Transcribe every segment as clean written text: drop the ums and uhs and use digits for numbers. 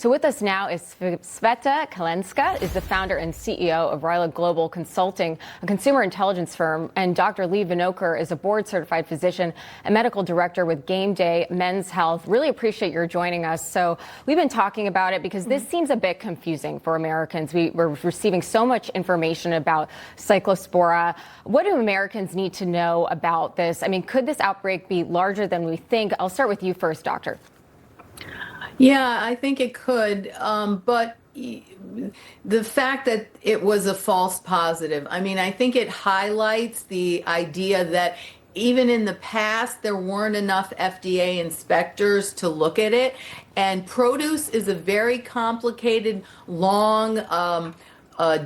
So with us now is Sveta Kalenska, is the founder and CEO of Ryla Global Consulting, a consumer intelligence firm, and Dr. Leigh Vinocur is a board-certified physician and medical director with Game Day Men's Health. Really appreciate your joining us. So we've been talking about it because this seems a bit confusing for Americans. We're receiving so much information about Cyclospora. What do Americans need to know about this? I mean, could this outbreak be larger than we think? I'll start with you first, Doctor. Yeah, I think it could, but the fact that it was a false positive, I mean, I think it highlights the idea that even in the past, there weren't enough FDA inspectors to look at it. And produce is a very complicated, long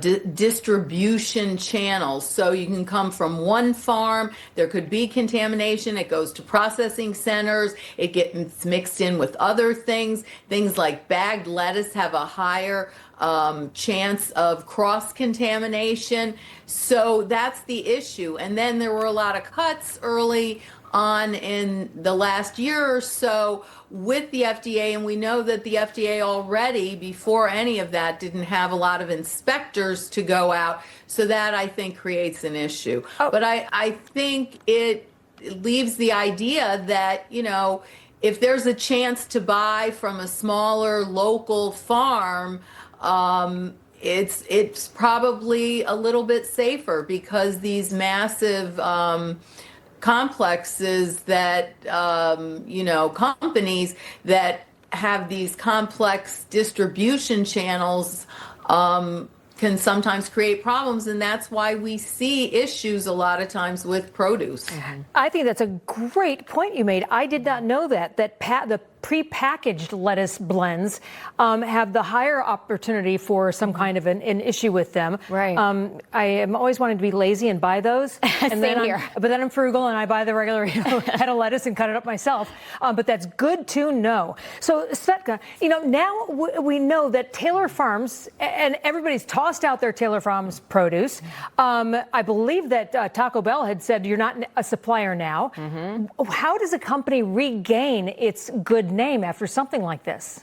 distribution channel. So you can come from one farm, there could be contamination, it goes to processing centers, it gets mixed in with other things. Things like bagged lettuce have a higher chance of cross-contamination. So that's the issue. And then there were a lot of cuts early on in the last year or so with the FDA, and we know that the FDA already, before any of that, didn't have a lot of inspectors to go out. So that, I think, creates an issue. But I think it leaves the idea that, you know, if there's a chance to buy from a smaller local farm, it's probably a little bit safer, because these massive complexes that, companies that have these complex distribution channels can sometimes create problems, and that's why we see issues a lot of times with produce. I think that's a great point you made. I did not know that the prepackaged lettuce blends have the higher opportunity for some kind of an issue with them. Right. I am always wanting to be lazy and buy those. And then here. But then I'm frugal and I buy the regular head of lettuce and cut it up myself. But that's good to know. So Svetka, now we know that Taylor Farms, and everybody's tossed out their Taylor Farms produce. I believe that Taco Bell had said you're not a supplier now. How does a company regain its good name after something like this?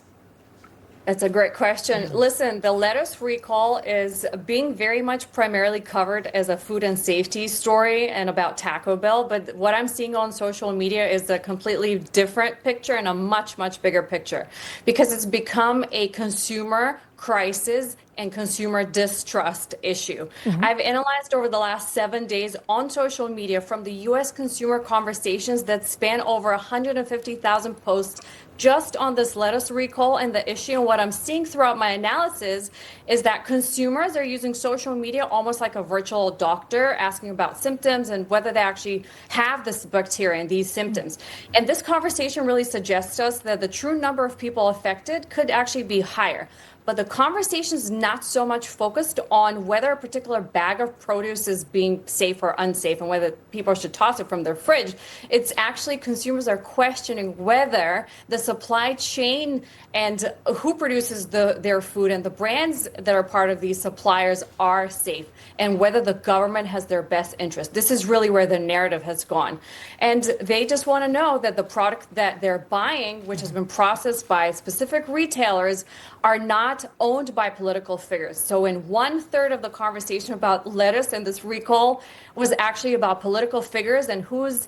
That's a great question. Listen, the lettuce recall is being very much primarily covered as a food and safety story and about Taco Bell. But what I'm seeing on social media is a completely different picture and a much, much bigger picture, because it's become a consumer crisis and consumer distrust issue. I've analyzed over the last 7 days on social media from the U.S. consumer conversations that span over 150,000 posts just on this lettuce recall and the issue. And what I'm seeing throughout my analysis is that consumers are using social media almost like a virtual doctor, asking about symptoms and whether they actually have this bacteria and these symptoms. And this conversation really suggests to us that the true number of people affected could actually be higher. But the conversation is not so much focused on whether a particular bag of produce is being safe or unsafe and whether people should toss it from their fridge. It's actually consumers are questioning whether the supply chain and who produces their food and the brands that are part of these suppliers are safe, and whether the government has their best interest. This is really where the narrative has gone. And they just want to know that the product that they're buying, which has been processed by specific retailers, are not owned by political figures. So in 1/3 of the conversation about lettuce and this recall was actually about political figures and who's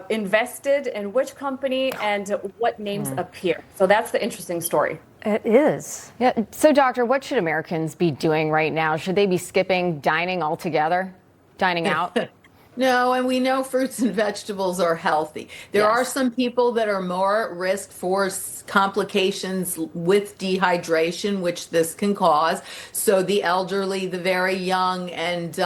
invested in which company and what names appear. So that's the interesting story. It is. Yeah. So, Doctor, what should Americans be doing right now? Should they be skipping dining altogether? Dining out? No, and we know fruits and vegetables are healthy. There are some people that are more at risk for complications with dehydration, which this can cause. So the elderly, the very young, and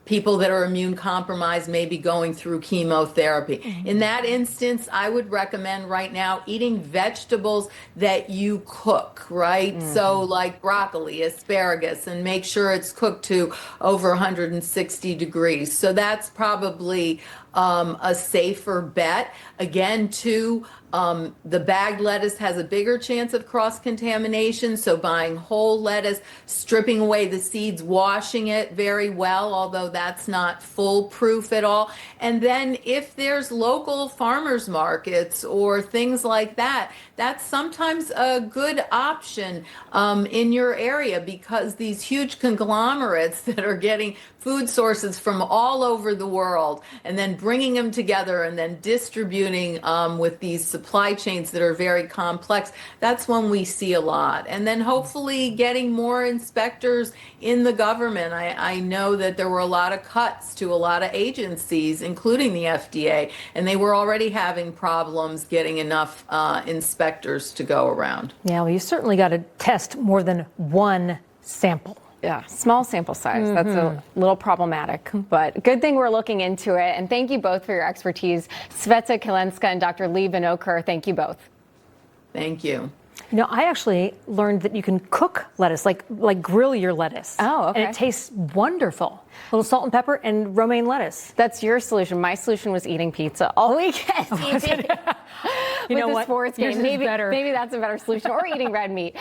people that are immune compromised may be going through chemotherapy. In that instance, I would recommend right now eating vegetables that you cook, right? So like broccoli, asparagus, and make sure it's cooked to over 160 degrees. So that's probably a safer bet. Again, too, the bagged lettuce has a bigger chance of cross-contamination, so buying whole lettuce, stripping away the seeds, washing it very well, although that's not foolproof at all. And then if there's local farmers markets or things like that, that's sometimes a good option in your area, because these huge conglomerates that are getting food sources from all over the world and then bringing them together and then distributing with these supply chains that are very complex, that's when we see a lot. And then hopefully getting more inspectors in the government. I know that there were a lot of cuts to a lot of agencies, including the FDA, and they were already having problems getting enough inspectors to go around. Yeah, well, you certainly got to test more than one sample. Yeah, small sample size. That's a little problematic, but good thing we're looking into it. And thank you both for your expertise. Sveta Kalenska and Dr. Leigh Vinocur, thank you both. Thank you. You know, I actually learned that you can cook lettuce, like grill your lettuce. Oh, okay. And it tastes wonderful. A little salt and pepper and romaine lettuce. That's your solution. My solution was eating pizza all weekend. You know With the what? sports Yours game. is better. Maybe that's a better solution. Or eating red meat.